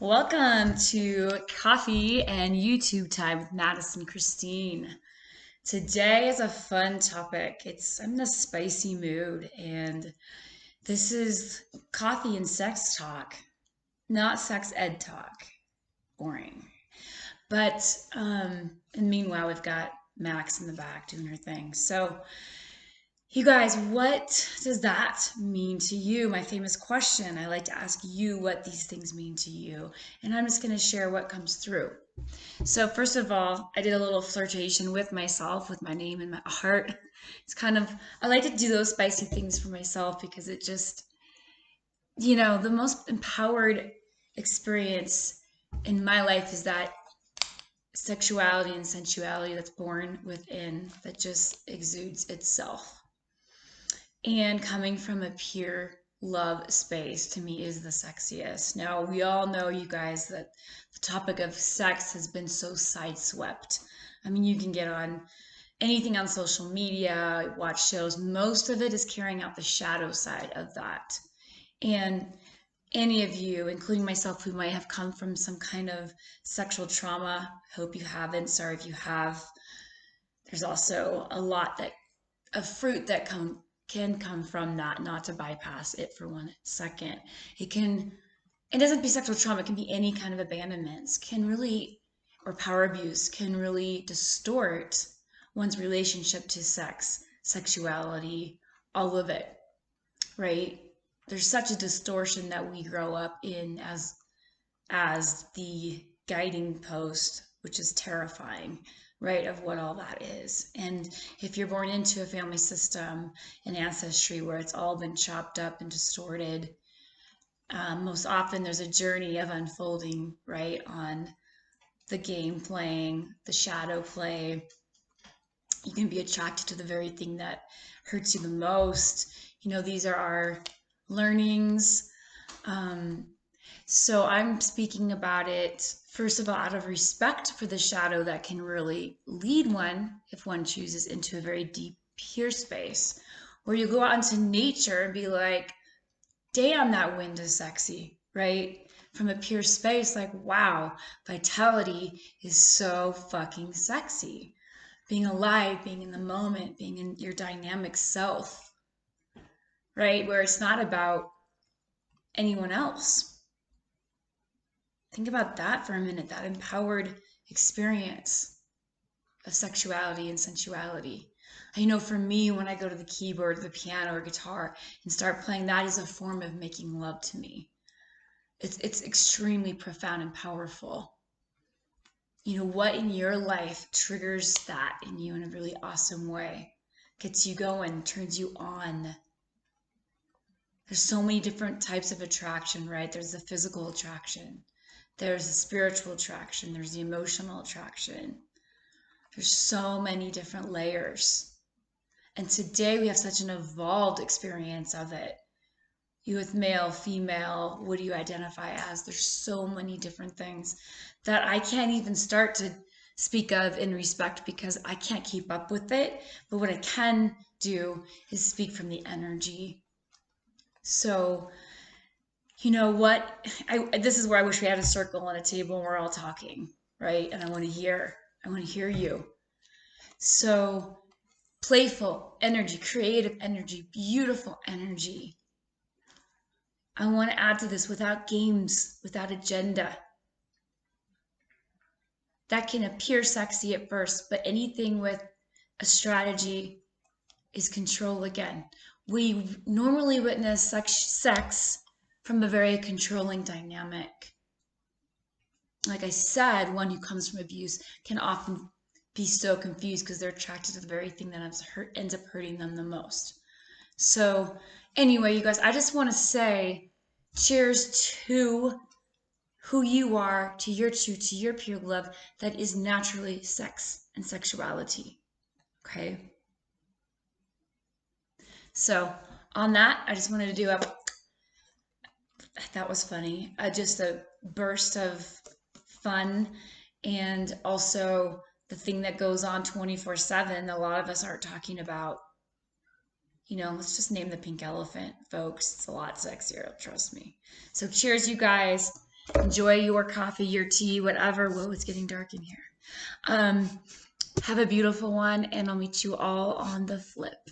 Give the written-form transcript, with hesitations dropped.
Welcome to Coffee and YouTube Time with Madison Christine. Today is a fun topic. I'm in a spicy mood, and this is coffee and sex talk, not sex ed talk. Boring. And meanwhile, we've got Max in the back doing her thing. So, you guys, what does that mean to you? My famous question. I like to ask you what these things mean to you, and I'm just going to share what comes through. So, first of all, I did a little flirtation with myself with my name in my heart. I like to do those spicy things for myself because it just, the most empowered experience in my life is that sexuality and sensuality that's born within, that just exudes itself. And coming from a pure love space to me is the sexiest. Now, we all know, you guys, that the topic of sex has been so sideswept. I mean, you can get on anything on social media, watch shows. Most of it is carrying out the shadow side of that. And any of you, including myself, who might have come from some kind of sexual trauma, hope you haven't. Sorry if you have. There's also a lot of fruit that can come from that, not to bypass it for 1 second. It doesn't be sexual trauma, it can be any kind of abandonments, or power abuse can really distort one's relationship to sex, sexuality, all of it, right? There's such a distortion that we grow up in as the guiding post, which is terrifying, right, of what all that is. And if you're born into a family system and ancestry where it's all been chopped up and distorted, most often there's a journey of unfolding, right, on the game playing, the shadow play. You can be attracted to the very thing that hurts you the most. These are our learnings. So I'm speaking about it, first of all, out of respect for the shadow that can really lead one, if one chooses, into a very deep, pure space, where you go out into nature and be like, damn, that wind is sexy, right? From a pure space, like, wow, vitality is so fucking sexy. Being alive, being in the moment, being in your dynamic self, right? Where it's not about anyone else. Think about that for a minute, that empowered experience of sexuality and sensuality. I know for me, when I go to the keyboard, the piano or guitar and start playing, that is a form of making love to me. It's extremely profound and powerful. What in your life triggers that in you in a really awesome way? Gets you going, turns you on. There's so many different types of attraction, right? There's the physical attraction. There's the spiritual attraction. There's the emotional attraction. There's so many different layers. And today we have such an evolved experience of it. You with male, female, what do you identify as? There's so many different things that I can't even start to speak of in respect because I can't keep up with it. But what I can do is speak from the energy. So, you know what? This is where I wish we had a circle and a table and we're all talking, right? And I want to hear you. So, playful energy, creative energy, beautiful energy. I want to add to this without games, without agenda. That can appear sexy at first, but anything with a strategy is control again. We normally witness sex from a very controlling dynamic. Like I said, one who comes from abuse can often be so confused because they're attracted to the very thing that ends up hurting them the most. So anyway, you guys, I just want to say cheers to who you are, to your truth, to your pure love that is naturally sex and sexuality. Okay? So on that, I just wanted to do that was funny, just a burst of fun, and also the thing that goes on 24/7 a lot of us aren't talking about. Let's just name the pink elephant, folks. It's a lot sexier, trust me. So cheers, you guys. Enjoy your coffee, your tea, whatever. Whoa, it's getting dark in here. Um, have a beautiful one, and I'll meet you all on the flip.